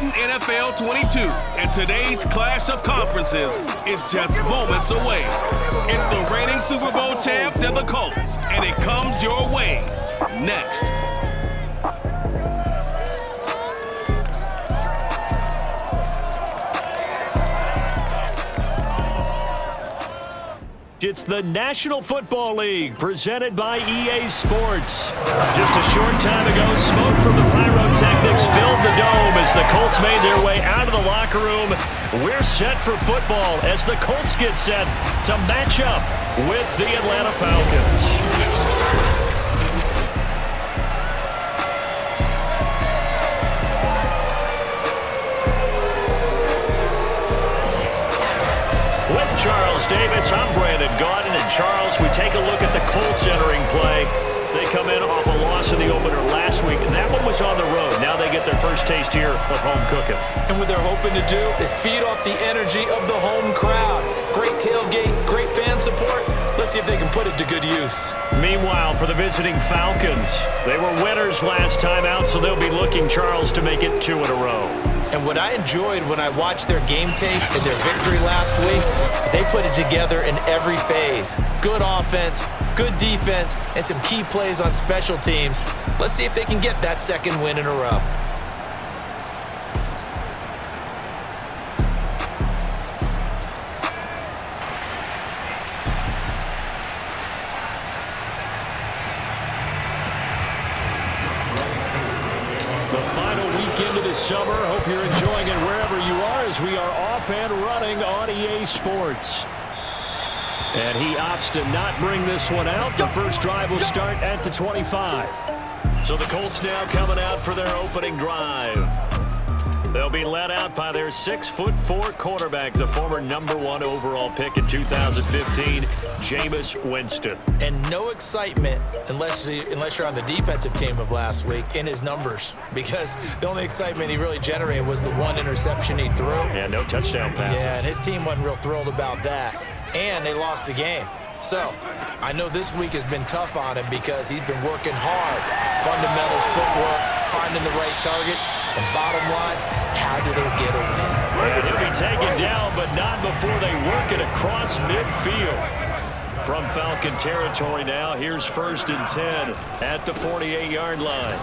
Madden NFL 22, and today's clash of conferences is just moments away. It's the reigning Super Bowl champs and the Colts, and it comes your way next. It's the National Football League presented by EA Sports. Just a short time ago, smoke from the pyrotechnics filled the dome as the Colts made their way out of the locker room. We're set for football as the Colts get set to match up with the Atlanta Falcons. Charles Davis, I'm Brandon Gaudin, and Charles, we take a look at the Colts entering play. They come in off a loss in the opener last week, and that one was on the road. Now they get their first taste here of home cooking. And what they're hoping to do is feed off the energy of the home crowd. Great tailgate, great fan support. Let's see if they can put it to good use. Meanwhile, for the visiting Falcons, they were winners last time out, so they'll be looking, Charles, to make it 2 in a row. And what I enjoyed when I watched their game tape and their victory last week is they put it together in every phase. Good offense, good defense, and some key plays on special teams. Let's see if they can get that second win in a row. Summer. Hope you're enjoying it wherever you are as we are off and running on EA Sports. And he opts to not bring this one out. The first drive will start at the 25. So the Colts now coming out for their opening drive. They'll be led out by their 6'4" quarterback, the former #1 overall pick in 2015, Jameis Winston. And no excitement unless you're on the defensive team of last week in his numbers, because the only excitement he really generated was the one interception he threw. Yeah, no touchdown passes. Yeah, and his team wasn't real thrilled about that. And they lost the game. So I know this week has been tough on him because he's been working hard. Fundamentals, footwork, finding the right targets, and bottom line, how do they get a win? And he'll be taken down, but not before they work it across midfield. From Falcon territory now, here's 1st and 10 at the 48-yard line.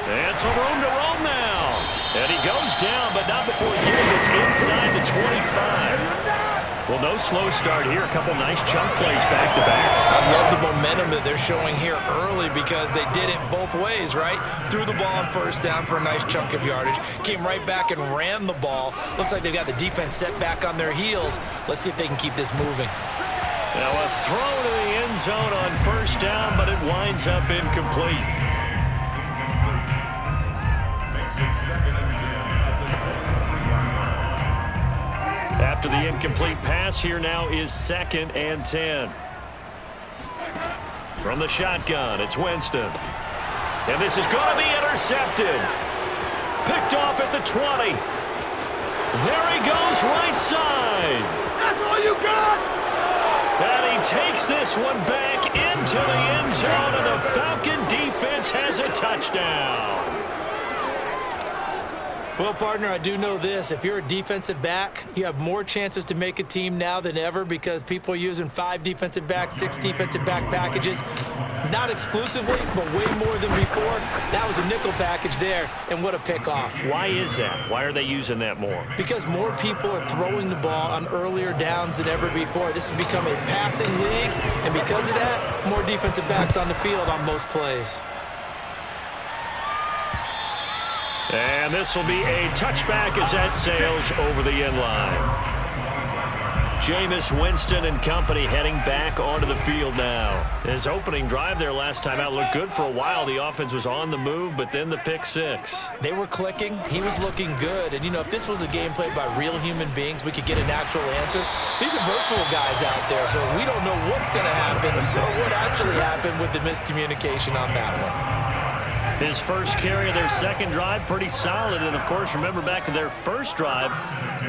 And some room to roam now. And he goes down, but not before getting this inside the 25. Well, no slow start here. A couple nice chunk plays back-to-back. I love the momentum that they're showing here early because they did it both ways, right? Threw the ball on 1st down for a nice chunk of yardage. Came right back and ran the ball. Looks like they got the defense set back on their heels. Let's see if they can keep this moving. Now a throw to the end zone on 1st down, but it winds up incomplete. After the incomplete pass, here now is 2nd and 10. From the shotgun, it's Winston. And this is going to be intercepted. Picked off at the 20. There he goes, right side. That's all you got? And he takes this one back into the end zone, and the Falcon defense has a touchdown. Well, partner, I do know this. If you're a defensive back, you have more chances to make a team now than ever because people are using 5 defensive backs, 6 defensive back packages. Not exclusively, but way more than before. That was a nickel package there, and what a pickoff. Why is that? Why are they using that more? Because more people are throwing the ball on earlier downs than ever before. This has become a passing league, and because of that, more defensive backs on the field on most plays. And this will be a touchback as that sails over the end line. Jameis Winston and company heading back onto the field now. His opening drive there last time out looked good for a while. The offense was on the move, but then the pick 6. They were clicking. He was looking good. And, you know, if this was a game played by real human beings, we could get an actual answer. These are virtual guys out there, so we don't know what's going to happen or what actually happened with the miscommunication on that one. His first carry of their second drive, pretty solid. And, of course, remember back to their first drive,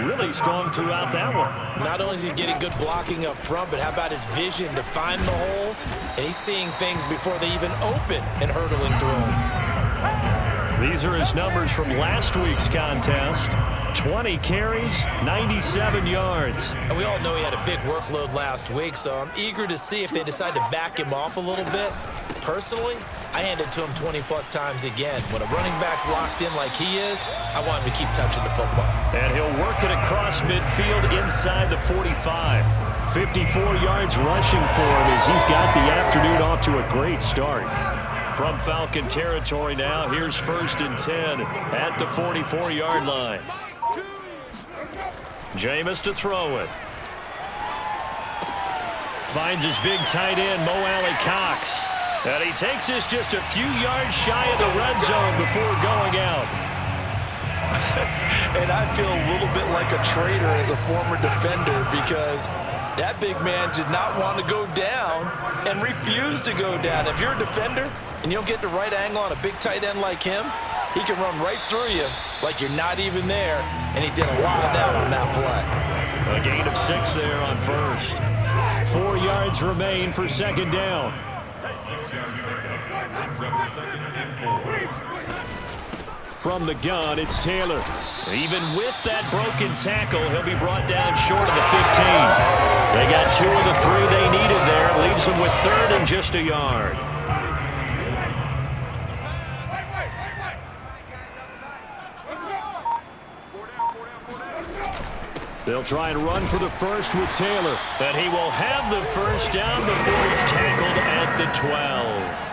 really strong throughout that one. Not only is he getting good blocking up front, but how about his vision to find the holes? And he's seeing things before they even open and hurdling through them. These are his numbers from last week's contest. 20 carries, 97 yards. And we all know he had a big workload last week, so I'm eager to see if they decide to back him off a little bit. Personally, I hand it to him 20-plus times again. When a running back's locked in like he is, I want him to keep touching the football. And he'll work it across midfield inside the 45. 54 yards rushing for him as he's got the afternoon off to a great start. From Falcon territory now, here's 1st and 10 at the 44-yard line. Jameis to throw it. Finds his big tight end, Mo Alley-Cox. And he takes this just a few yards shy of the red zone before going out. And I feel a little bit like a traitor as a former defender because that big man did not want to go down and refused to go down. If you're a defender and you don't get the right angle on a big tight end like him, he can run right through you like you're not even there, and he did a lot of that on that play. A gain of 6 there on 1st. 4 yards remain for 2nd down. From the gun, it's Taylor. Even with that broken tackle, he'll be brought down short of the 15. They got 2 of the 3 they needed there. Leaves them with 3rd and just a yard. They'll try and run for the first with Taylor. And he will have the first down before he's tackled at the 12.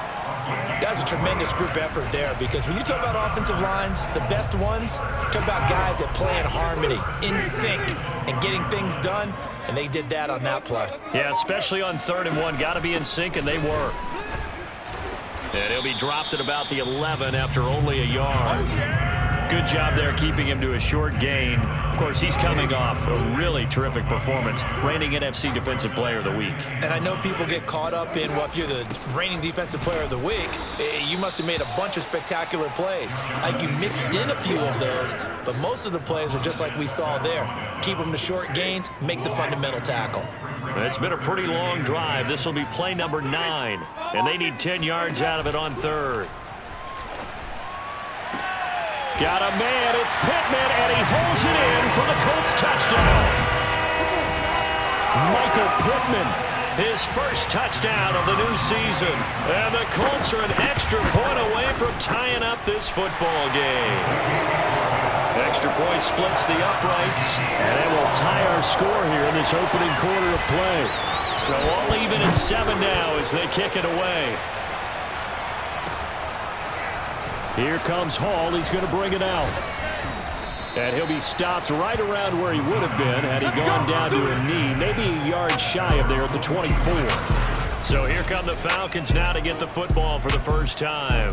That's a tremendous group effort there because when you talk about offensive lines, the best ones, talk about guys that play in harmony, in sync, and getting things done, and they did that on that play. Yeah, especially on 3rd and 1. Got to be in sync, and they were. And he'll be dropped at about the 11 after only a yard. Good job there keeping him to a short gain. Of course, he's coming off a really terrific performance, reigning NFC Defensive Player of the Week. And I know people get caught up in, well, if you're the reigning Defensive Player of the Week, you must have made a bunch of spectacular plays. Like you mixed in a few of those, but most of the plays are just like we saw there. Keep them to short gains, make the fundamental tackle. It's been a pretty long drive. This will be play number 9, and they need 10 yards out of it on 3rd. Got a man, it's Pittman, and he holds it in for the Colts touchdown. Michael Pittman, his first touchdown of the new season. And the Colts are an extra point away from tying up this football game. Extra point splits the uprights, and it will tie our score here in this opening quarter of play. So all even at 7 now as they kick it away. Here comes Hall. He's going to bring it out. And he'll be stopped right around where he would have been had he gone down to a knee, maybe a yard shy of there at the 24. So here come the Falcons now to get the football for the first time.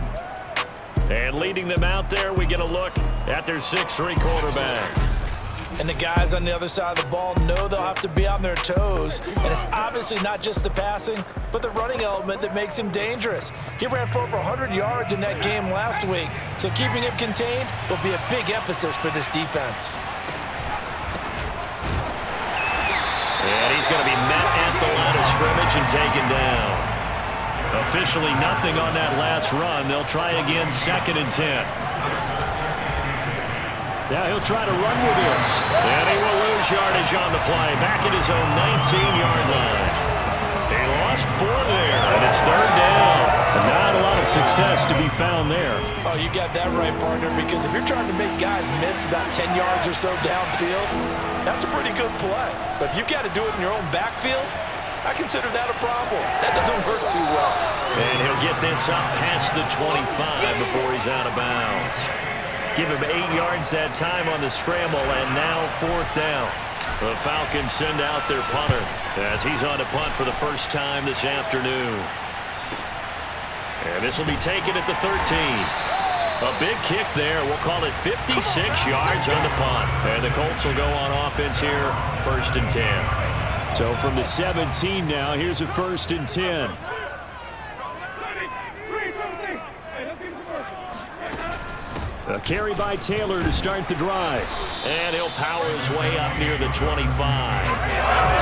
And leading them out there, we get a look at their 6'3" quarterback. And the guys on the other side of the ball know they'll have to be on their toes. And it's obviously not just the passing, but the running element that makes him dangerous. He ran for over 100 yards in that game last week, so keeping him contained will be a big emphasis for this defense. And he's going to be met at the line of scrimmage and taken down. Officially nothing on that last run. They'll try again, 2nd and 10. Now he'll try to run with this. And he will lose yardage on the play. Back at his own 19-yard line. He lost 4 there, and it's 3rd down. And not a lot of success to be found there. Oh, you got that right, partner, because if you're trying to make guys miss about 10 yards or so downfield, that's a pretty good play. But if you've got to do it in your own backfield, I consider that a problem. That doesn't work too well. And he'll get this up past the 25 before he's out of bounds. Give him 8 yards that time on the scramble, and now 4th down. The Falcons send out their punter as he's on to punt for the first time this afternoon. And this will be taken at the 13. A big kick there. We'll call it 56 yards on the punt. And the Colts will go on offense here, 1st and 10. So from the 17 now, here's a 1st and 10. A carry by Taylor to start the drive. And he'll power his way up near the 25.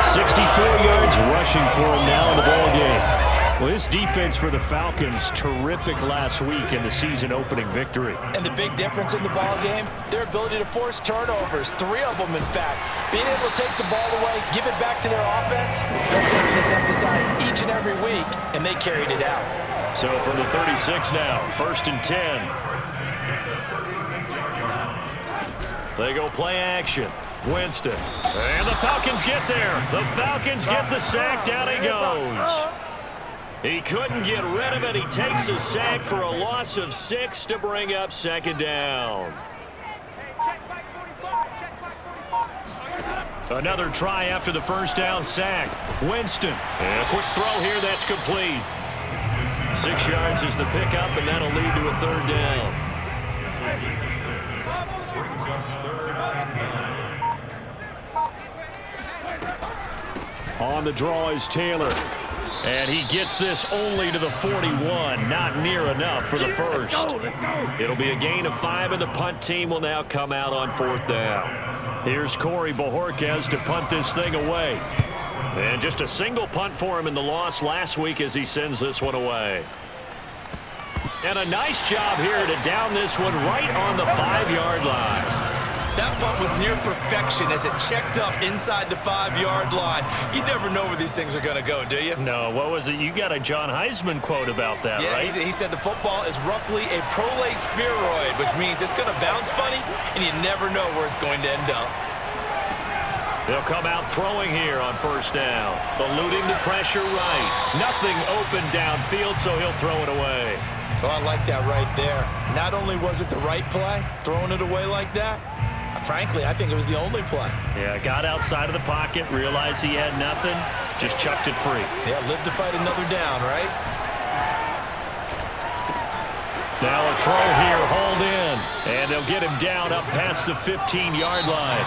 64 yards rushing for him now in the ballgame. Well, this defense for the Falcons, terrific last week in the season-opening victory. And the big difference in the ball game, their ability to force turnovers, 3 of them, in fact. Being able to take the ball away, give it back to their offense, that's something that's emphasized each and every week, and they carried it out. So from the 36 now, 1st and 10. They go play action. Winston. And the Falcons get there. The Falcons get the sack. Down he goes. He couldn't get rid of it. He takes a sack for a loss of 6 to bring up 2nd down. Another try after the 1st down sack. Winston. And a quick throw here. That's complete. 6 yards is the pickup, and that'll lead to a 3rd down. On the draw is Taylor. And he gets this only to the 41. Not near enough for the first. Let's go. It'll be a gain of 5, and the punt team will now come out on 4th down. Here's Corey Bojorquez to punt this thing away. And just a single punt for him in the loss last week as he sends this one away. And a nice job here to down this one right on the 5-yard line. That punt was near perfection as it checked up inside the 5-yard line. You never know where these things are going to go, do you? No, what was it? You got a John Heisman quote about that, right? Yeah, he said the football is roughly a prolate spheroid, which means it's going to bounce funny, and you never know where it's going to end up. They'll come out throwing here on 1st down. Eluding the pressure right. Nothing open downfield, so he'll throw it away. Oh, I like that right there. Not only was it the right play, throwing it away like that, frankly, I think it was the only play. Yeah, got outside of the pocket, realized he had nothing, just chucked it free. Yeah, live to fight another down, right? Now a throw here, hauled in, and they'll get him down up past the 15-yard line.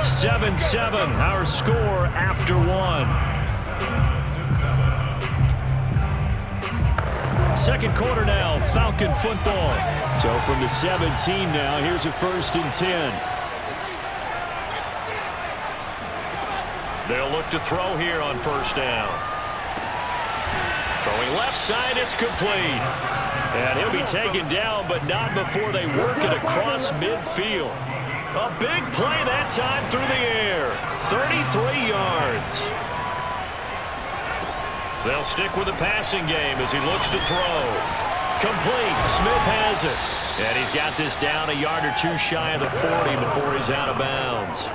7-7, our score after 1. Second quarter now, Falcon football. So from the 17 now, here's a 1st and 10. They'll look to throw here on 1st down. Throwing left side, it's complete. And he'll be taken down, but not before they work it across midfield. A big play that time through the air. 33 yards. They'll stick with the passing game as he looks to throw. Complete. Smith has it. And he's got this down a yard or 2 shy of the 40 before he's out of bounds.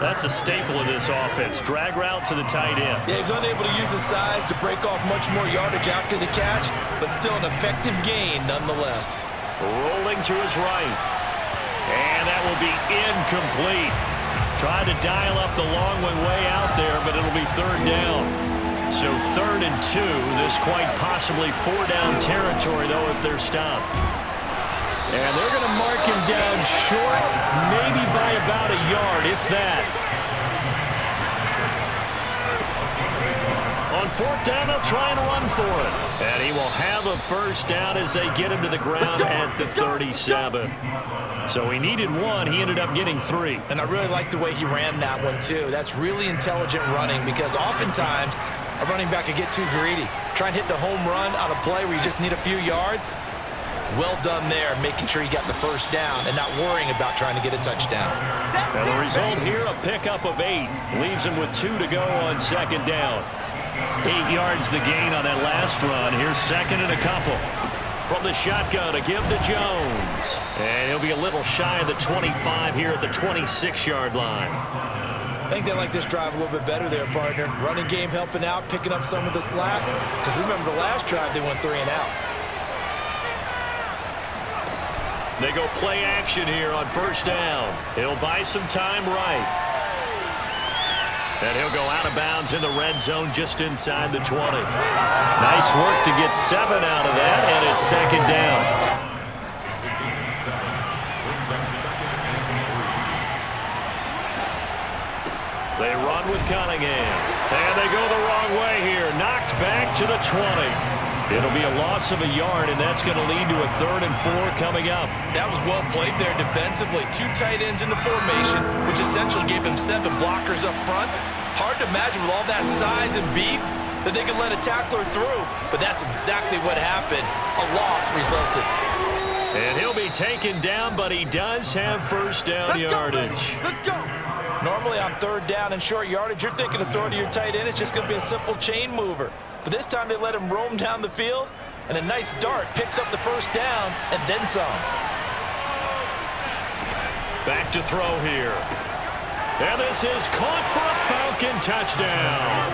That's a staple of this offense. Drag route to the tight end. Yeah, he's unable to use his size to break off much more yardage after the catch, but still an effective gain nonetheless. Rolling to his right. And that will be incomplete. Tried to dial up the long one way out there, but it'll be 3rd down. So 3rd and 2. This quite possibly 4-down territory, though, if they're stopped. And they're going to mark him down short, maybe by about a yard, if that. On 4th down, they'll try and run for it. And he will have a 1st down as they get him to the ground at the 37. So he needed 1. He ended up getting 3. And I really like the way he ran that one, too. That's really intelligent running because oftentimes a running back could get too greedy. Try and hit the home run on a play where you just need a few yards. Well done there, making sure he got the 1st down and not worrying about trying to get a touchdown. And the result here, a pickup of 8. Leaves him with 2 to go on 2nd down. 8 yards the gain on that last run. Here's 2nd and a couple. From the shotgun to give to Jones. And he'll be a little shy of the 25 here at the 26-yard line. I think they like this drive a little bit better there, partner. Running game helping out, picking up some of the slack. Because remember the last drive, they went 3 and out. They go play action here on 1st down. He'll buy some time right. And he'll go out of bounds in the red zone just inside the 20. Nice work to get 7 out of that, and it's 2nd down. They run with Cunningham. And they go the wrong way here. Knocked back to the 20. It'll be a loss of a yard, and that's going to lead to a 3rd and 4 coming up. That was well played there defensively. 2 tight ends in the formation, which essentially gave him 7 blockers up front. Hard to imagine with all that size and beef that they could let a tackler through, but that's exactly what happened. A loss resulted. And he'll be taken down, but he does have first down yardage. Let's go. Normally on third down and short yardage, you're thinking of throwing to your tight end. It's just going to be a simple chain mover. But this time they let him roam down the field, and a nice dart picks up the first down and then some. Back to throw here. And this is caught for a Falcon touchdown.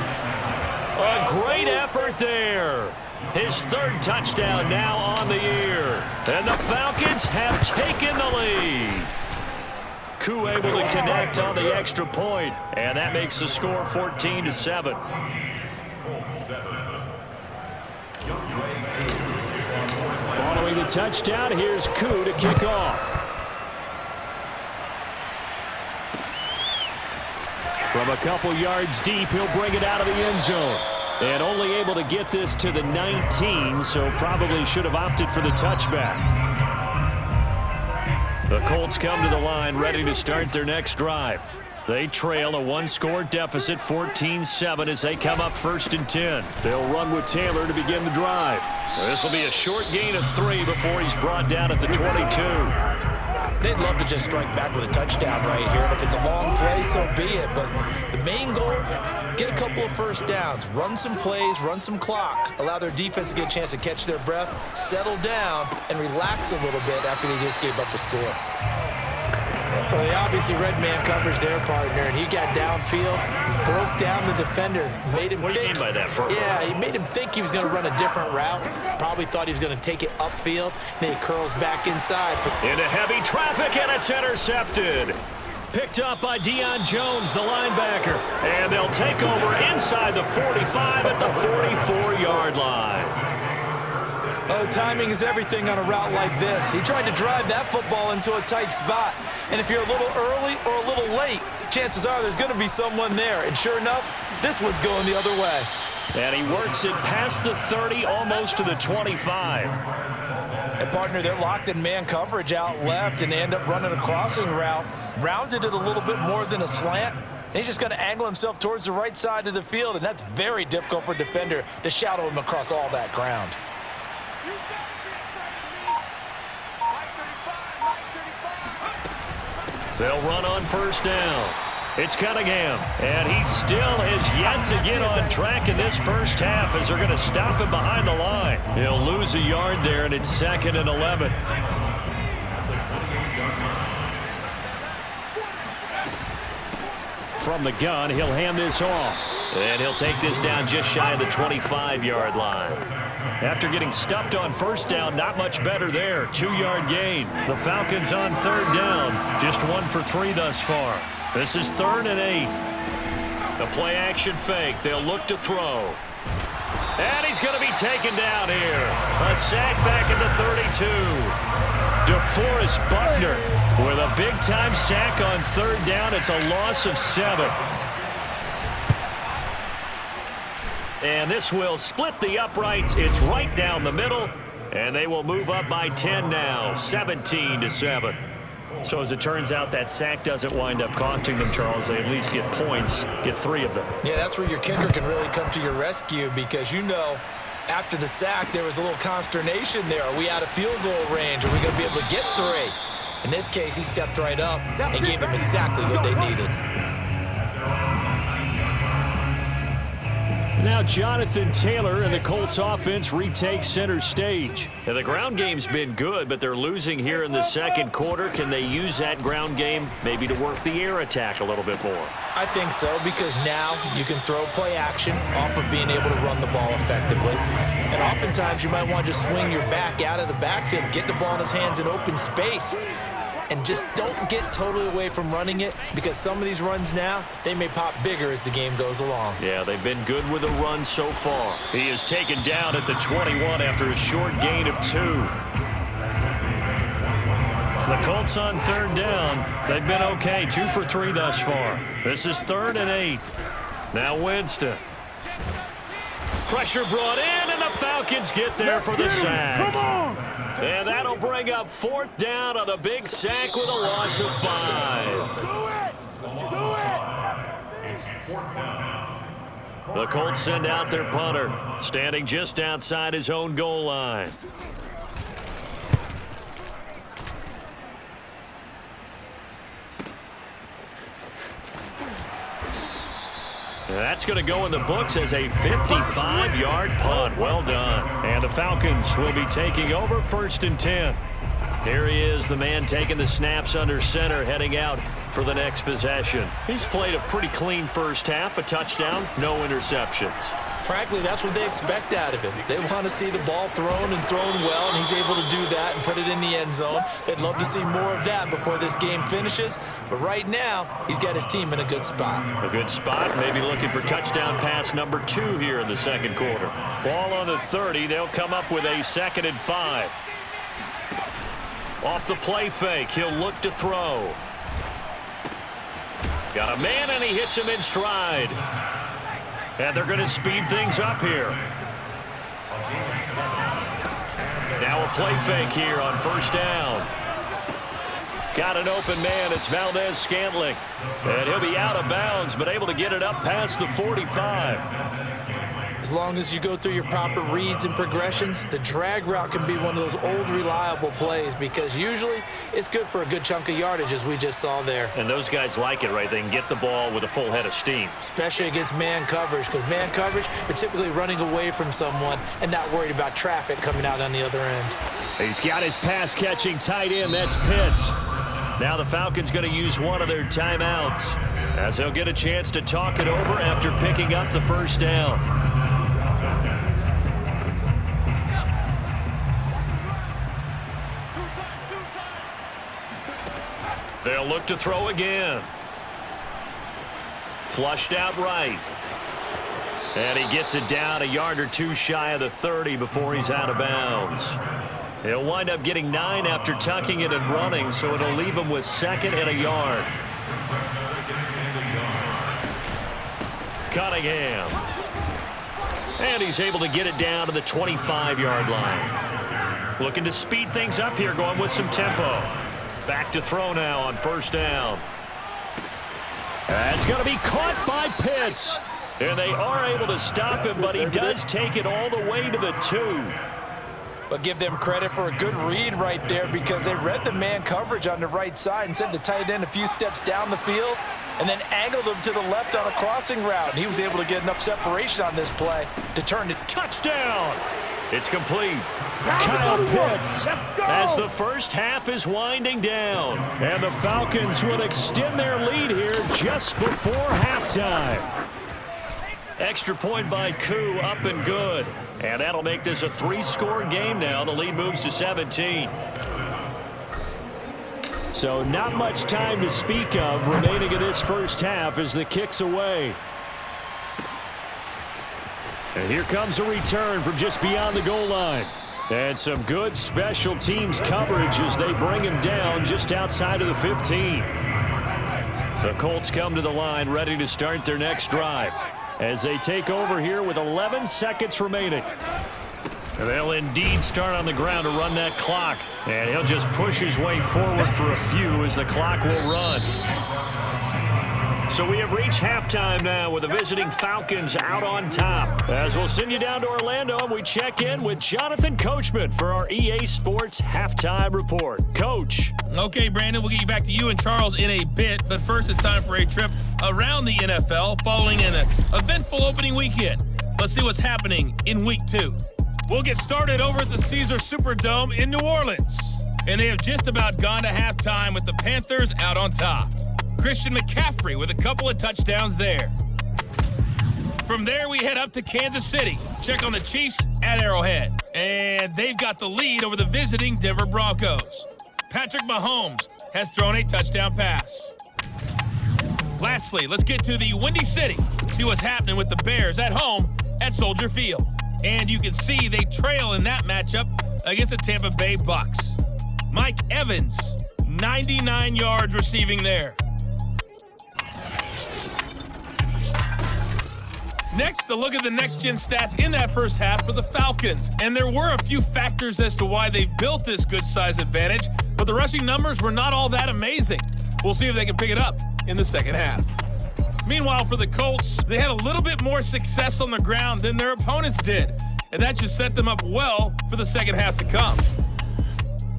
A great effort there. His third touchdown now on the year. And the Falcons have taken the lead. Koo able to connect on the extra point, and that makes the score 14-7. Following the touchdown, here's Koo to kick off. From a couple yards deep, he'll bring it out of the end zone. And only able to get this to the 19, so probably should have opted for the touchback. The Colts come to the line ready to start their next drive. They trail a one-score deficit, 14-7, as they come up 1st and 10. They'll run with Taylor to begin the drive. This will be a short gain of 3 before he's brought down at the 22. They'd love to just strike back with a touchdown right here, and if it's a long play, so be it. But the main goal, get a couple of first downs, run some plays, run some clock, allow their defense to get a chance to catch their breath, settle down, and relax a little bit after they just gave up a score. Well, they obviously read man coverage their partner, and he got downfield, broke down the defender, made him think. What do you mean by that, Bert? Yeah, he made him think he was going to run a different route. Probably thought he was going to take it upfield. Then he curls back inside. Into heavy traffic, and it's intercepted. Picked up by Deion Jones, the linebacker. And they'll take over inside the 45 at the 44-yard line. Oh, timing is everything on a route like this. He tried to drive that football into a tight spot. And if you're a little early or a little late, chances are there's going to be someone there. And sure enough, this one's going the other way. And he works it past the 30, almost to the 25. And, partner, they're locked in man coverage out left, and they end up running a crossing route. Rounded it a little bit more than a slant. And he's just going to angle himself towards the right side of the field, and that's very difficult for a defender to shadow him across all that ground. They'll run on first down. It's Cunningham, and he still has yet to get on track in this first half as they're going to stop him behind the line. He'll lose a yard there, and it's 2nd and 11. From the gun, he'll hand this off, and he'll take this down just shy of the 25-yard line. After getting stuffed on first down, not much better there. 2-yard gain. The Falcons on third down, just 1 for 3 thus far. This is 3rd and 8. The play action fake. They'll look to throw. And he's going to be taken down here. A sack back at the 32. DeForest Buckner with a big-time sack on third down. It's a loss of 7. And this will split the uprights. It's right down the middle. And they will move up by 10 now, 17-7. So as it turns out, that sack doesn't wind up costing them, Charles. They at least get points, get 3 of them. Yeah, that's where your kicker can really come to your rescue because, you know, after the sack, there was a little consternation there. Are we out of field goal range? Are we going to be able to get 3? In this case, he stepped right up and gave them exactly what they needed. Now Jonathan Taylor and the Colts offense retake center stage. And the ground game's been good, but they're losing here in the second quarter. Can they use that ground game maybe to work the air attack a little bit more? I think so, because now you can throw play action off of being able to run the ball effectively. And oftentimes you might want to just swing your back out of the backfield, get the ball in his hands in open space. And just don't get totally away from running it, because some of these runs now, they may pop bigger as the game goes along. Yeah, they've been good with the run so far. He is taken down at the 21 after a short gain of 2. The Colts on third down. They've been okay, 2 for 3 thus far. This is 3rd and 8. Now Winston. Pressure brought in, and the Falcons get there for the sack. Come on! And that'll bring up 4th down on the big sack with a loss of 5. Do it! Do it! The Colts send out their punter, standing just outside his own goal line. That's going to go in the books as a 55-yard punt. Well done. And the Falcons will be taking over 1st and 10. Here he is, the man taking the snaps under center, heading out for the next possession. He's played a pretty clean first half, a touchdown, no interceptions. Frankly, that's what they expect out of him. They want to see the ball thrown and thrown well, and he's able to do that and put it in the end zone. They'd love to see more of that before this game finishes, but right now, he's got his team in a good spot. A good spot, maybe looking for touchdown pass number 2 here in the second quarter. Ball on the 30, they'll come up with a 2nd and 5. Off the play fake, he'll look to throw. Got a man, and he hits him in stride. And they're going to speed things up here. Now a play fake here on 1st down. Got an open man, it's Valdez-Scantling. And he'll be out of bounds, but able to get it up past the 45. As long as you go through your proper reads and progressions, the drag route can be one of those old reliable plays because usually it's good for a good chunk of yardage, as we just saw there. And those guys like it, right? They can get the ball with a full head of steam. Especially against man coverage, because man coverage, you're typically running away from someone and not worried about traffic coming out on the other end. He's got his pass-catching tight end. That's Pitts. Now the Falcons going to use one of their timeouts as they'll get a chance to talk it over after picking up the 1st down. They'll look to throw again. Flushed out right. And he gets it down a yard or 2 shy of the 30 before he's out of bounds. He'll wind up getting 9 after tucking it and running, so it'll leave him with 2nd and a yard. Cunningham. And he's able to get it down to the 25-yard line. Looking to speed things up here, going with some tempo. Back to throw now on 1st down. That's going to be caught by Pitts. And they are able to stop him, but he does take it all the way to the 2. But give them credit for a good read right there because they read the man coverage on the right side and sent the tight end a few steps down the field and then angled him to the left on a crossing route. And he was able to get enough separation on this play to turn it touchdown. It's complete. Kyle Pitts as the first half is winding down. And the Falcons will extend their lead here just before halftime. Extra point by Koo, up and good. And that'll make this a 3-score game now. The lead moves to 17. So not much time to speak of remaining in this first half as the kick's away. And here comes a return from just beyond the goal line. And some good special teams coverage as they bring him down just outside of the 15. The Colts come to the line ready to start their next drive as they take over here with 11 seconds remaining. And they'll indeed start on the ground to run that clock. And he'll just push his way forward for a few as the clock will run. So we have reached halftime now with the visiting Falcons out on top. As we'll send you down to Orlando and we check in with Jonathan Coachman for our EA Sports Halftime Report. Coach. Okay, Brandon, we'll get you back to you and Charles in a bit. But first, it's time for a trip around the NFL following an eventful opening weekend. Let's see what's happening in Week 2. We'll get started over at the Caesar Superdome in New Orleans. And they have just about gone to halftime with the Panthers out on top. Christian McCaffrey with a couple of touchdowns there. From there, we head up to Kansas City. Check on the Chiefs at Arrowhead. And they've got the lead over the visiting Denver Broncos. Patrick Mahomes has thrown a touchdown pass. Lastly, let's get to the Windy City. See what's happening with the Bears at home at Soldier Field. And you can see they trail in that matchup against the Tampa Bay Bucks. Mike Evans, 99 yards receiving there. Next, a look at the next-gen stats in that first half for the Falcons. And there were a few factors as to why they built this good-size advantage, but the rushing numbers were not all that amazing. We'll see if they can pick it up in the second half. Meanwhile, for the Colts, they had a little bit more success on the ground than their opponents did, and that just set them up well for the second half to come.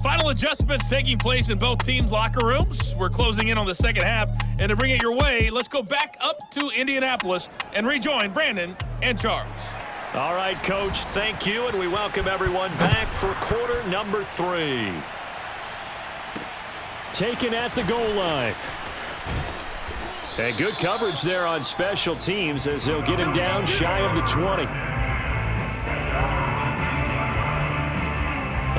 Final adjustments taking place in both teams' locker rooms. We're closing in on the second half, and to bring it your way, let's go back up to Indianapolis and rejoin Brandon and Charles. All right, Coach, thank you, and we welcome everyone back for quarter number 3. Taken at the goal line. And good coverage there on special teams as they'll get him down shy of the 20.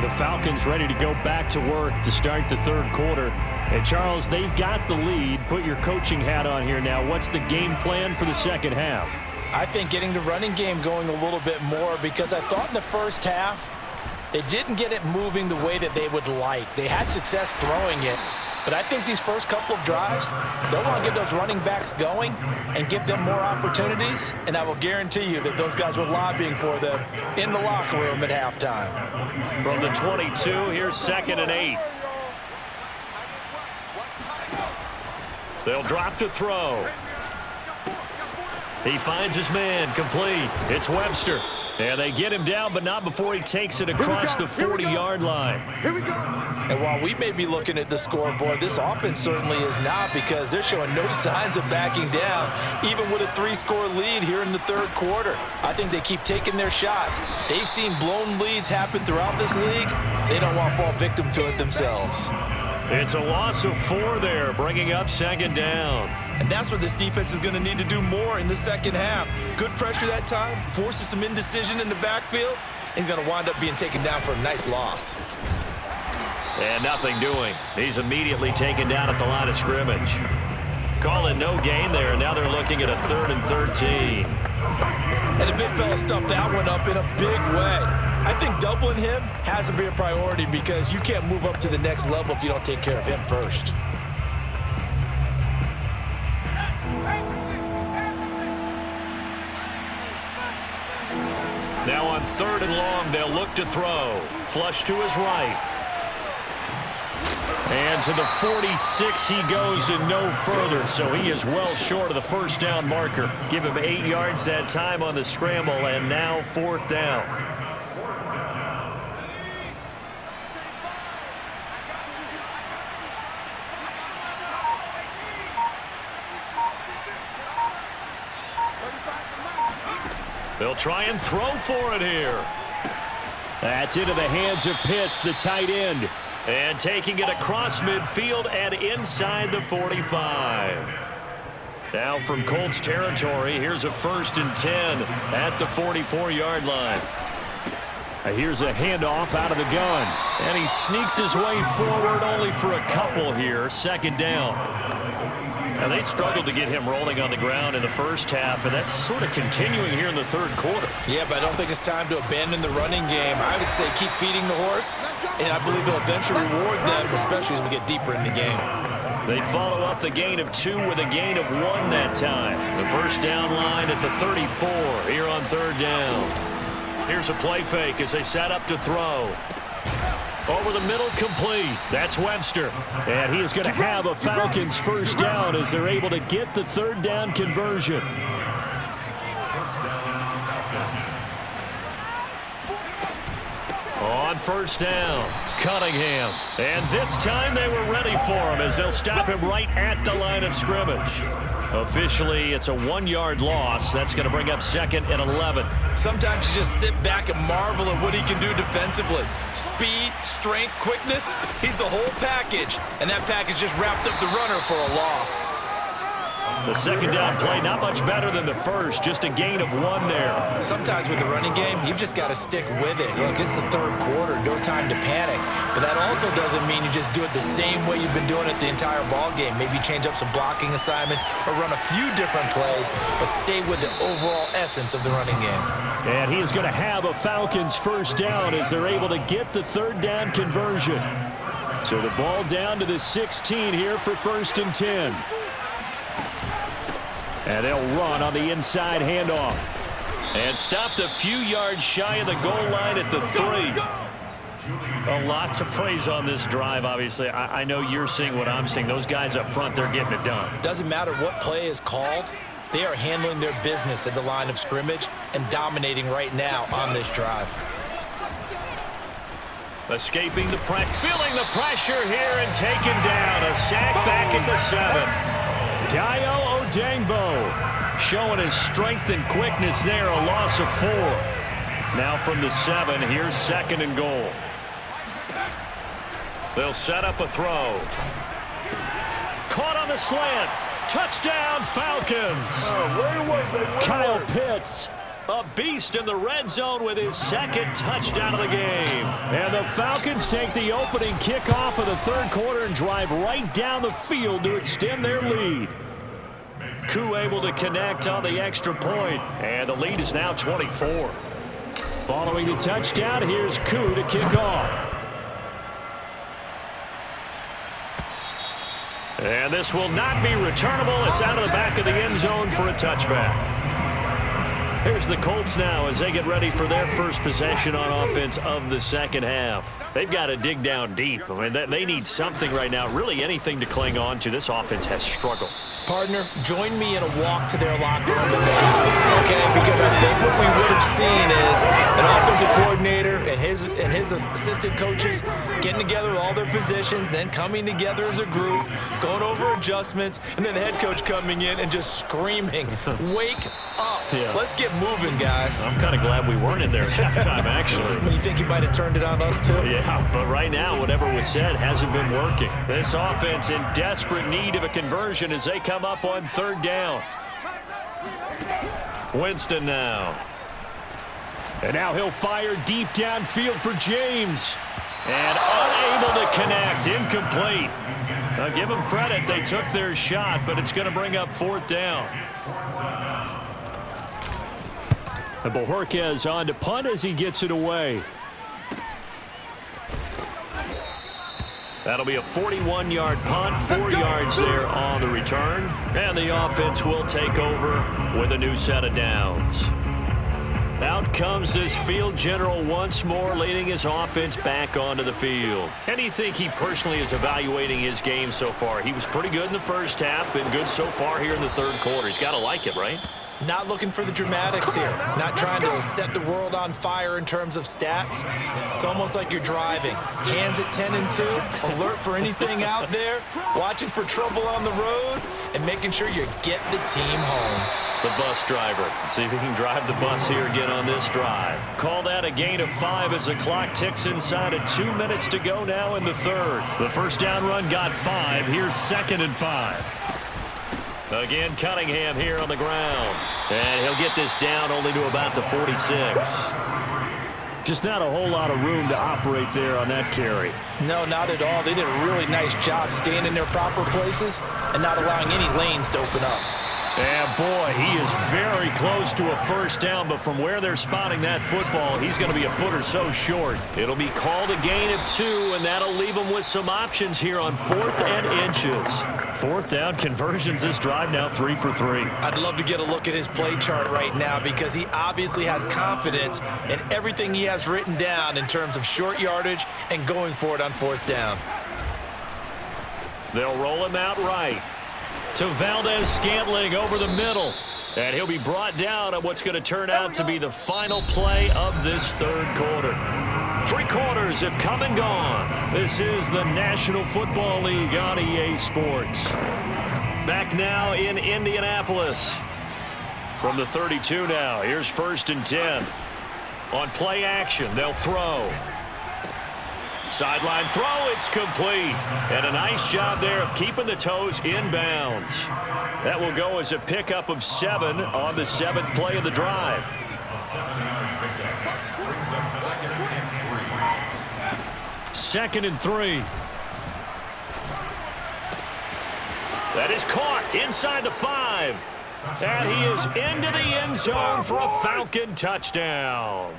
The Falcons ready to go back to work to start the third quarter. And, Charles, they've got the lead. Put your coaching hat on here now. What's the game plan for the second half? I think getting the running game going a little bit more, because I thought in the first half they didn't get it moving the way that they would like. They had success throwing it, but I think these first couple of drives, they'll want to get those running backs going and give them more opportunities, and I will guarantee you that those guys were lobbying for them in the locker room at halftime. From the 22, here's 2nd and 8. They'll drop to throw. He finds his man, complete. It's Webster. And they get him down, but not before he takes it across the 40-yard line. Here we go. And while we may be looking at the scoreboard, this offense certainly is not, because they're showing no signs of backing down, even with a 3-score lead here in the third quarter. I think they keep taking their shots. They've seen blown leads happen throughout this league. They don't want to fall victim to it themselves. It's a loss of 4 there, bringing up 2nd down. And that's what this defense is going to need to do more in the second half. Good pressure that time, forces some indecision in the backfield. He's going to wind up being taken down for a nice loss. And nothing doing. He's immediately taken down at the line of scrimmage. Calling no gain there. Now they're looking at a 3rd and 13. And the big fella stuffed that one up in a big way. I think doubling him has to be a priority, because you can't move up to the next level if you don't take care of him first. Now on 3rd and long, they'll look to throw. Flush to his right. And to the 46 he goes and no further, so he is well short of the first down marker. Give him 8 yards that time on the scramble, and now 4th down. They'll try and throw for it here. That's into the hands of Pitts, the tight end. And taking it across midfield and inside the 45. Now from Colts territory, here's a 1st and 10 at the 44-yard line. Here's a handoff out of the gun. And he sneaks his way forward only for a couple here. 2nd down. Now, they struggled to get him rolling on the ground in the first half, and that's sort of continuing here in the third quarter. Yeah, but I don't think it's time to abandon the running game. I would say keep feeding the horse, and I believe he'll eventually reward them, especially as we get deeper in the game. They follow up the gain of 2 with a gain of 1 that time. The first down line at the 34 here on 3rd down. Here's a play fake as they set up to throw. Over the middle, complete. That's Webster. And he is going to have a Falcons first down as they're able to get the 3rd down conversion. On first down, Cunningham. And this time they were ready for him as they'll stop him right at the line of scrimmage. Officially, it's a 1-yard loss. That's going to bring up 2nd and 11. Sometimes you just sit back and marvel at what he can do defensively. Speed, strength, quickness, he's the whole package. And that package just wrapped up the runner for a loss. The 2nd down play, not much better than the first, just a gain of 1 there. Sometimes with the running game, you've just got to stick with it. Look, it's the third quarter, no time to panic. But that also doesn't mean you just do it the same way you've been doing it the entire ball game. Maybe change up some blocking assignments or run a few different plays, but stay with the overall essence of the running game. And he is going to have a Falcons first down as they're able to get the 3rd down conversion. So the ball down to the 16 here for 1st and 10. And they'll run on the inside handoff. And stopped a few yards shy of the goal line at the 3. A lot to praise on this drive, obviously. I know you're seeing what I'm seeing. Those guys up front, they're getting it done. Doesn't matter what play is called. They are handling their business at the line of scrimmage and dominating right now on this drive. Escaping the pressure, feeling the pressure here and taken down. A sack back at the 7. Dayo Odengbo showing his strength and quickness there, a loss of 4. Now from the 7, here's 2nd and goal. They'll set up a throw. Caught on the slant. Touchdown, Falcons. Kyle Pitts, a beast in the red zone with his 2nd touchdown of the game. And the Falcons take the opening kickoff of the 3rd quarter and drive right down the field to extend their lead. Koo able to connect on the extra point, and the lead is now 24. Following the touchdown, here's Koo to kick off. And this will not be returnable. It's out of the back of the end zone for a touchback. Here's the Colts now as they get ready for their first possession on offense of the 2nd half. They've got to dig down deep. I mean, they need something right now, really anything to cling on to. This offense has struggled. Partner, join me in a walk to their locker room in the half, okay? Because I think what we would have seen is an offensive coordinator and his assistant coaches getting together with all their positions, then coming together as a group, going over adjustments, and then the head coach coming in and just screaming, "Wake up! Yeah. Let's get moving, guys." I'm kind of glad we weren't in there at halftime, actually. You think he might have turned it on us, too? Yeah, but right now, whatever was said hasn't been working. This offense in desperate need of a conversion as they come up on 3rd down. Winston now. And now he'll fire deep downfield for James. And unable to connect, incomplete. Now give them credit, they took their shot, but it's going to bring up 4th down. And Bojorquez on to punt as he gets it away. That'll be a 41-yard punt, 4 yards there on the return. And the offense will take over with a new set of downs. Out comes this field general once more, leading his offense back onto the field. And do you think he personally is evaluating his game so far? He was pretty good in the first half, been good so far here in the 3rd quarter. He's got to like it, right? Not looking for the dramatics here. Not trying to set the world on fire in terms of stats. It's almost like you're driving. Hands at 10 and 2, alert for anything out there, watching for trouble on the road, and making sure you get the team home. The bus driver. See if he can drive the bus here again on this drive. Call that a gain of 5 as the clock ticks inside of 2 minutes to go now in the 3rd. The first down run got 5. Here's 2nd and 5. Again, Cunningham here on the ground. And he'll get this down only to about the 46. Just not a whole lot of room to operate there on that carry. No, not at all. They did a really nice job staying in their proper places and not allowing any lanes to open up. And boy, he is very close to a first down, but from where they're spotting that football, he's going to be a foot or so short. It'll be called a gain of 2, and that'll leave him with some options here on 4th and inches. 4th down conversions this drive now 3 for 3. I'd love to get a look at his play chart right now because he obviously has confidence in everything he has written down in terms of short yardage and going for it on 4th down. They'll roll him out right to Valdez-Scantling over the middle. And he'll be brought down on what's going to turn out to be the final play of this 3rd quarter. 3 quarters have come and gone. This is the National Football League on EA Sports. Back now in Indianapolis. From the 32 now, here's 1st and 10. On play action, they'll throw. Sideline throw, it's complete. And a nice job there of keeping the toes inbounds. That will go as a pickup of 7 on the 7th play of the drive. Second and 3. That is caught inside the 5. And he is into the end zone for a Falcon touchdown.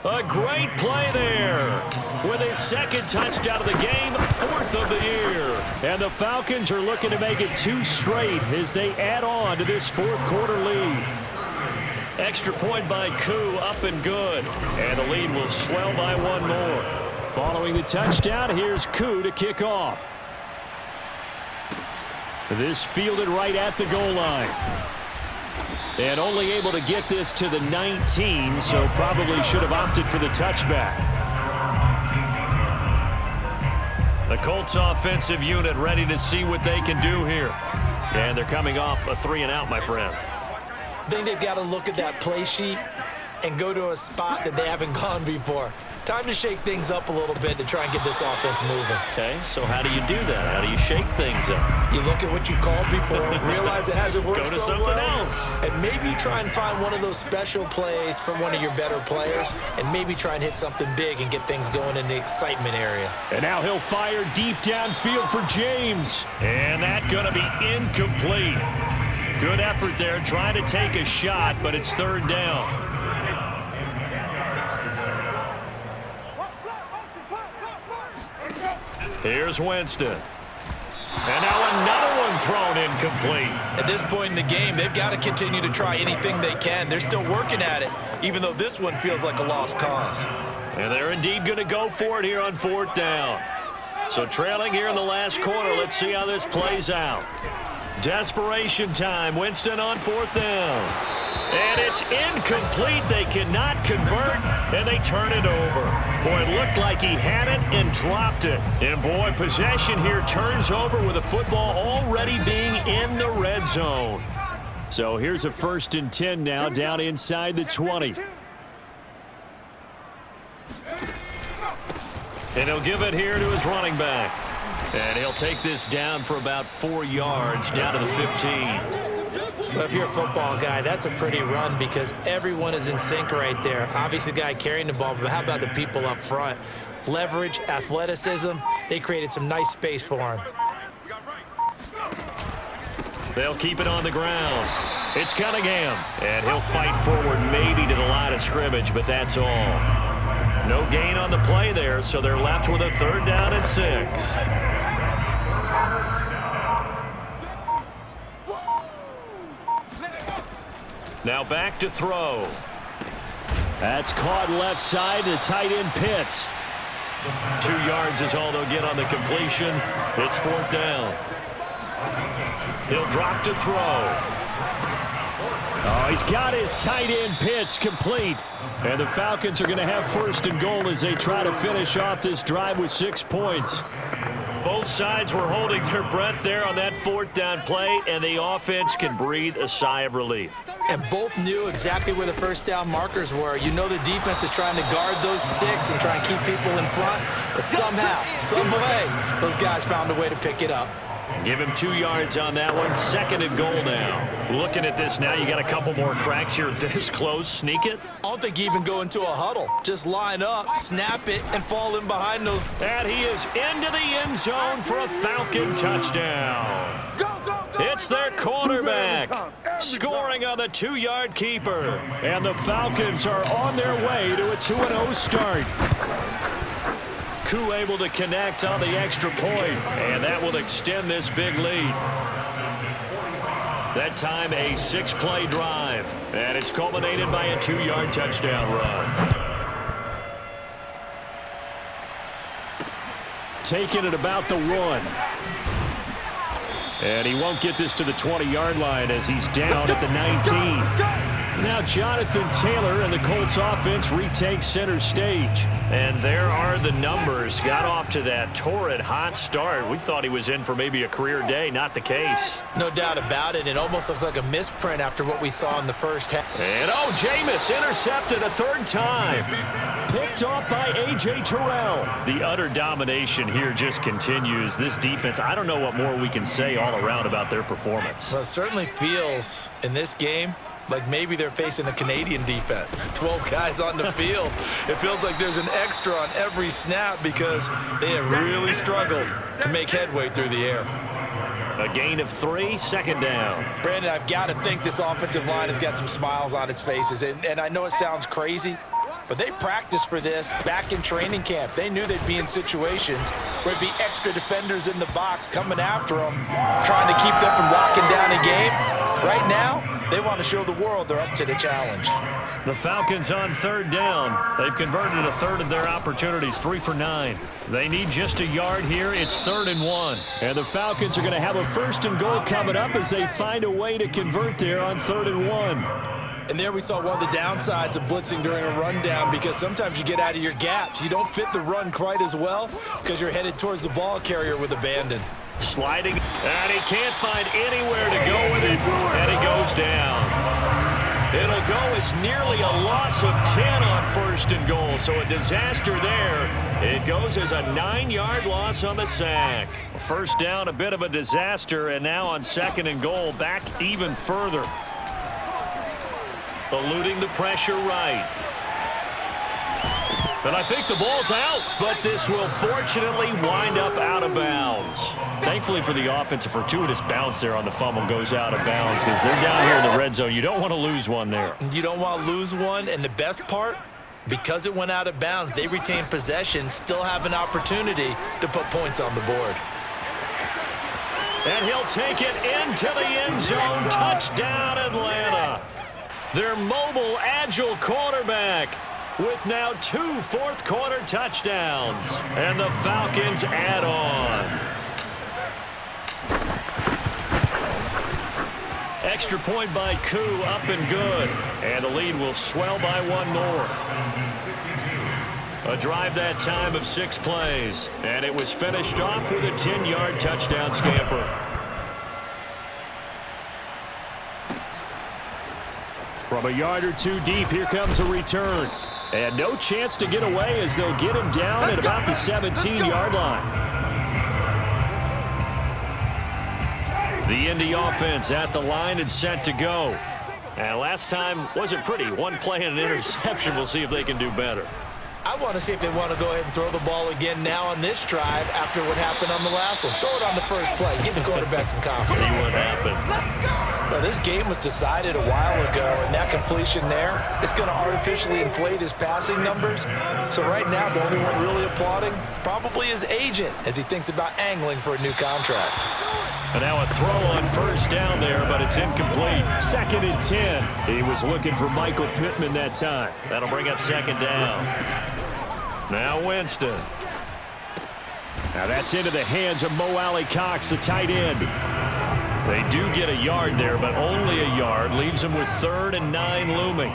A great play there with his 2nd touchdown of the game, 4th of the year. And the Falcons are looking to make it 2 straight as they add on to this 4th quarter lead. Extra point by Koo, up and good. And the lead will swell by 1 more. Following the touchdown, here's Koo to kick off. This fielded right at the goal line. And only able to get this to the 19, so probably should have opted for the touchback. The Colts offensive unit ready to see what they can do here. And they're coming off a 3-and-out, my friend. I think they've got to look at that play sheet and go to a spot that they haven't gone before. Time to shake things up a little bit to try and get this offense moving. Okay, so how do you do that? How do you shake things up? You look at what you called before, realize it hasn't worked Go to so something well, else. and maybe try and find one of those special plays from one of your better players, and maybe try and hit something big and get things going in the excitement area. And now he'll fire deep downfield for James. And that's going to be incomplete. Good effort there, trying to take a shot, but it's third down. Here's Winston. And now another one thrown incomplete. At this point in the game, they've got to continue to try anything they can. They're still working at it, even though this one feels like a lost cause. And they're indeed going to go for it here on fourth down. So trailing here in the last quarter, let's see how this plays out. Desperation time. Winston on fourth down. And it's incomplete. They cannot convert, and they turn it over. Boy, it looked like he had it and dropped it. And, boy, possession here turns over with the football already being in the red zone. So here's a 1st and 10 now down inside the 20. And he'll give it here to his running back. And he'll take this down for about 4 yards down to the 15. Well, if you're a football guy, that's a pretty run because everyone is in sync right there. Obviously, the guy carrying the ball, but how about the people up front? Leverage, athleticism, they created some nice space for him. They'll keep it on the ground. It's Cunningham, and he'll fight forward maybe to the line of scrimmage, but that's all. No gain on the play there, so they're left with a 3rd down and 6. Now back to throw. That's caught left side to tight end Pitts. 2 yards is all they'll get on the completion. It's 4th down. He'll drop to throw. Oh, he's got his tight end Pitts complete. And the Falcons are going to have 1st and goal as they try to finish off this drive with 6 points. Both sides were holding their breath there on that 4th down play, and the offense can breathe a sigh of relief. And both knew exactly where the 1st down markers were. You know the defense is trying to guard those sticks and try and keep people in front, but somehow, some way, those guys found a way to pick it up. Give him 2 yards on that one. 2nd and goal now. Looking at this now, you got a couple more cracks here this close. Sneak it. I don't think you even go into a huddle. Just line up, snap it, and fall in behind those. And he is into the end zone for a Falcon touchdown. It's their quarterback scoring on the 2-yard keeper. And the Falcons are on their way to a 2-0 start. Koo able to connect on the extra point, and that will extend this big lead. That time a 6-play drive, and it's culminated by a 2-yard touchdown run. Taking it about the 1. And he won't get this to the 20-yard line as he's down at the 19. Now Jonathan Taylor and the Colts offense retake center stage. And there are the numbers. Got off to that torrid hot start. We thought he was in for maybe a career day. Not the case. No doubt about it. It almost looks like a misprint after what we saw in the first half. And Jameis intercepted a 3rd time. Picked off by A.J. Terrell. The utter domination here just continues. This defense, I don't know what more we can say all around about their performance. Well, it certainly feels in this game like maybe they're facing a Canadian defense. 12 guys on the field. It feels like there's an extra on every snap because they have really struggled to make headway through the air. A gain of 3, 2nd down. Brandon, I've got to think this offensive line has got some smiles on its faces. And I know it sounds crazy, but they practiced for this back in training camp. They knew they'd be in situations where there'd be extra defenders in the box coming after them, trying to keep them from locking down a game. Right now, they want to show the world they're up to the challenge. The Falcons on third down. They've converted a third of their opportunities, 3 for 9. They need just a yard here. It's 3rd and 1. And the Falcons are going to have a 1st and goal coming up as they find a way to convert there on 3rd and 1. And there we saw one of the downsides of blitzing during a rundown, because sometimes you get out of your gaps. You don't fit the run quite as well because you're headed towards the ball carrier with abandon. Sliding, and he can't find anywhere to go with it, and he goes down. It'll go as nearly a loss of 10 on 1st and goal, so a disaster there. It goes as a 9-yard loss on the sack. 1st down, a bit of a disaster, and now on 2nd and goal, back even further. Eluding the pressure right. And I think the ball's out, but this will fortunately wind up out of bounds. Thankfully for the offense, a fortuitous bounce there on the fumble goes out of bounds because they're down here in the red zone. You don't want to lose one there. You don't want to lose one, and the best part, because it went out of bounds, they retain possession, still have an opportunity to put points on the board. And he'll take it into the end zone. Touchdown, Atlanta. Their mobile, agile quarterback with now 2 fourth-quarter touchdowns. And the Falcons add on. Extra point by Koo, up and good. And the lead will swell by 1 more. A drive that time of 6 plays. And it was finished off with a 10-yard touchdown scamper. From a yard or 2 deep, here comes a return. And no chance to get away as they'll get him down at about the 17-yard line. The Indy offense at the line and set to go. And last time wasn't pretty. 1 play and an interception. We'll see if they can do better. I want to see if they want to go ahead and throw the ball again now on this drive after what happened on the last one. Throw it on the first play. Give the quarterback some confidence. See what happens. Well, this game was decided a while ago, and that completion there is going to artificially inflate his passing numbers. So right now, the only one really applauding probably his agent as he thinks about angling for a new contract. And now a throw on 1st down there, but it's incomplete. 2nd and 10. He was looking for Michael Pittman that time. That'll bring up 2nd down. Now Winston. Now that's into the hands of Mo Alley-Cox, the tight end. They do get a yard there, but only a yard. Leaves them with 3rd and 9 looming.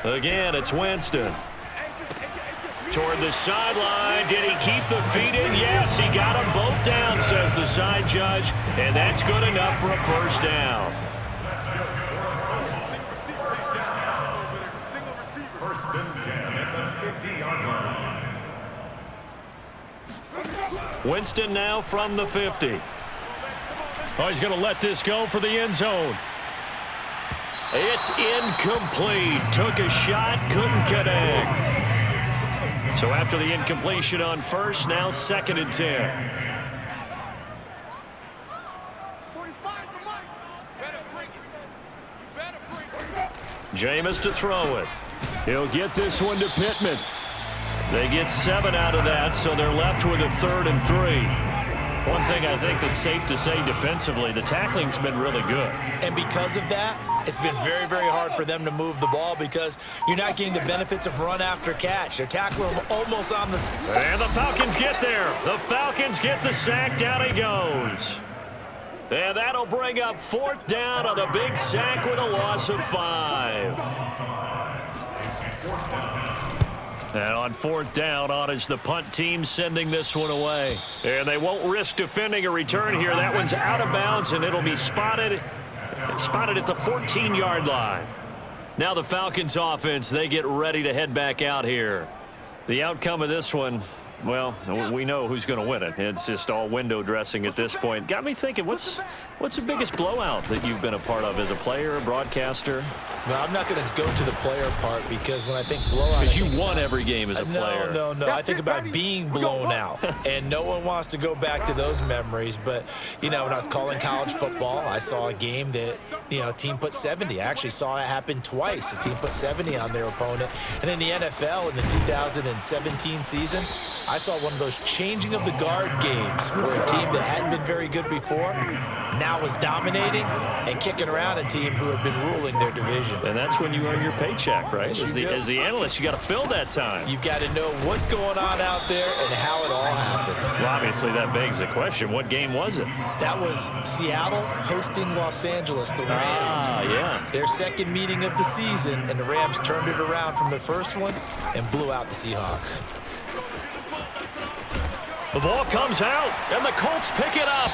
Again, it's Winston. Toward the sideline. Did he keep the feet in? Yes, he got them both down, says the side judge. And that's good enough for a 1st down. 1st and 10 at the 50-yard line. Winston now from the 50. Oh, he's going to let this go for the end zone. It's incomplete. Took a shot, couldn't connect. So after the incompletion on 1st, now 2nd and 10. Jameis to throw it. He'll get this one to Pittman. They get 7 out of that, so they're left with a 3rd and 3. One thing I think that's safe to say defensively, the tackling's been really good. And because of that, it's been very, very hard for them to move the ball because you're not getting the benefits of run after catch. They're tackling them almost on the spot. And the Falcons get there. The Falcons get the sack. Down he goes. And that'll bring up 4th down on the big sack with a loss of 5. And on 4th down, on is the punt team sending this one away. And they won't risk defending a return here. That one's out of bounds, and it'll be spotted at the 14-yard line. Now the Falcons offense, they get ready to head back out here. The outcome of this one, well, we know who's going to win it. It's just all window dressing at this point. Got me thinking, what's the biggest blowout that you've been a part of as a player, a broadcaster? No, I'm not going to go to the player part because when I think blowout... Because you won every game as a player. No. I think about being blown out. And no one wants to go back to those memories. But, you know, when I was calling college football, I saw a game that, a team put 70. I actually saw it happen twice. A team put 70 on their opponent. And in the NFL in the 2017 season, I saw one of those changing of the guard games where a team that hadn't been very good before now was dominating and kicking around a team who had been ruling their division. And that's when you earn your paycheck, right? As the analyst, you got to fill that time. You've got to know what's going on out there and how it all happened. Well, obviously, that begs the question, what game was it? That was Seattle hosting Los Angeles, the Rams. Yeah. Their second meeting of the season, and the Rams turned it around from the first one and blew out the Seahawks. The ball comes out, and the Colts pick it up.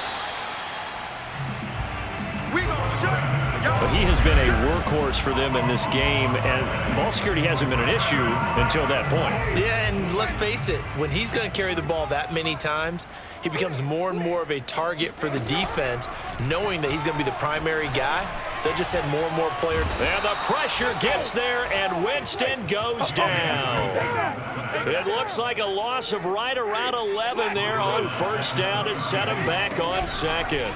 But he has been a workhorse for them in this game, and ball security hasn't been an issue until that point. Yeah, and let's face it, when he's going to carry the ball that many times, he becomes more and more of a target for the defense, knowing that he's going to be the primary guy. They'll just send more and more players. And the pressure gets there, and Winston goes down. It looks like a loss of right around 11 there on first down to set him back on second.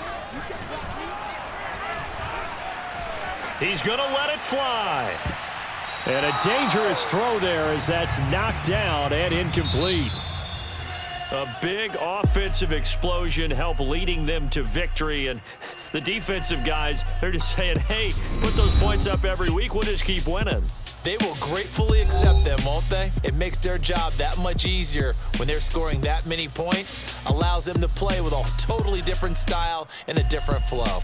He's going to let it fly. And a dangerous throw there as that's knocked down and incomplete. A big offensive explosion helped leading them to victory. And the defensive guys, they're just saying, hey, put those points up every week. We'll just keep winning. They will gratefully accept them, won't they? It makes their job that much easier when they're scoring that many points. Allows them to play with a totally different style and a different flow.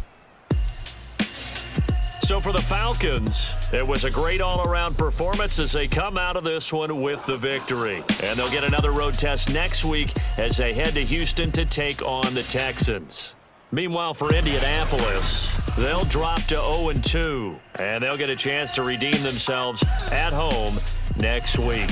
So for the Falcons, it was a great all-around performance as they come out of this one with the victory. And they'll get another road test next week as they head to Houston to take on the Texans. Meanwhile, for Indianapolis, they'll drop to 0-2, and they'll get a chance to redeem themselves at home next week.